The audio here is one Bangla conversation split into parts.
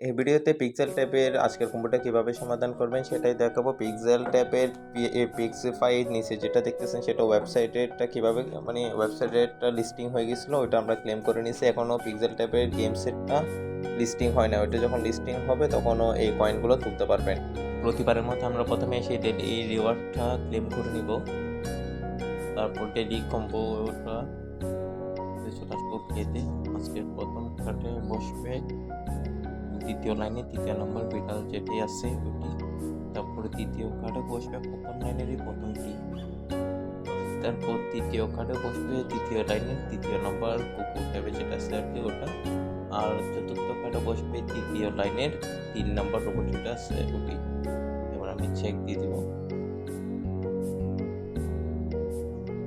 এই ভিডিওতে পিক্সেল ট্যাবের আজকের কম্বোটা কিভাবে সমাধান করবেন সেটাই দেখাবো। পিক্সেল ট্যাবের পিক্সিফাই নিচে যেটা দেখতেছেন সেটা ওয়েবসাইটেরটা কিভাবে ওয়েবসাইটেরটা লিস্টিং হয়ে গেছিলো, ওইটা আমরা ক্লেম করে নিছি। এখনও পিক্সেল ট্যাবের গেম সেটটা লিস্টিং হয় না, ওইটা যখন লিস্টিং হবে তখনও এই কয়েনগুলো তুলতে পারবেন। প্রতিবারের মতো আমরা প্রথমে এসে এই রিওয়ার্ডটা ক্লেম করে নিব, তারপর ডেলি কম্বোটা চলে আসবো প্লেতে। আজকে প্রথম কার্ডে বসবে দ্বিতীয় লাইনে 3 নম্বর বিড়াল যেটি আছে ওটি, তারপরে দ্বিতীয় কার্ডে বসবে প্রথম লাইনেরই প্রথমটি, তারপর তৃতীয় কার্ডে বসবে দ্বিতীয় লাইনের 3 নম্বর কুকুর টাইপের যেটা আছে আর কি ওটা, আর চতুর্থ কার্ডে বসবে তৃতীয় লাইনের 3 নম্বর রোবট যেটা আছে ওটি। এবার আমি চেক দিয়ে দিব,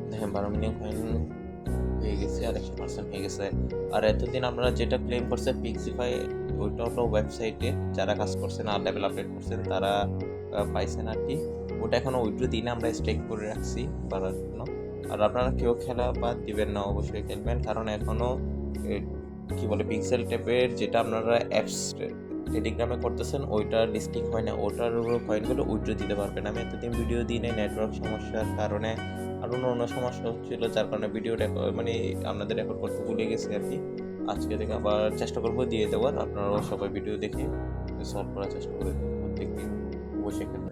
দেখেন 12 মিলিয়ন কয়েন হয়ে গেছে আর 100% হয়ে গেছে। আর এতদিন আমরা যেটা ক্লেম করছে পিক্সিফাই, ওইটা হলো ওয়েবসাইটে যারা কাজ করছেন আর লেভেল আপডেট করছেন তারা পাইছেন আর কি। ওটা এখনও উইথড্র দিনে আমরা স্টেক করে রাখছি বাড়ার জন্য। আর আপনারা কেউ খেলা বাদ দিবেন না, অবশ্যই খেলবেন, কারণ এখনও পিক্সেল ট্যাবের যেটা আপনারা অ্যাপস টেলিগ্রামে করতেছেন ওইটা লিস্টিং হয় না, ওটার কয়েনগুলো উইথড্র দিতে পারবেন। আমি এতদিন ভিডিও দিই নাই নেটওয়ার্ক সমস্যার কারণে, আর অন্য সমস্যা হচ্ছিল, যার কারণে ভিডিও আপনাদের রেকর্ড করতে ভুলে গেছি আর কি। আজকে থেকে আবার চেষ্টা করবো দিয়ে দেওয়ার, আপনারাও সবাই ভিডিও দেখে সলভ করার চেষ্টা করে প্রত্যেকদিন বসে খেলবেন।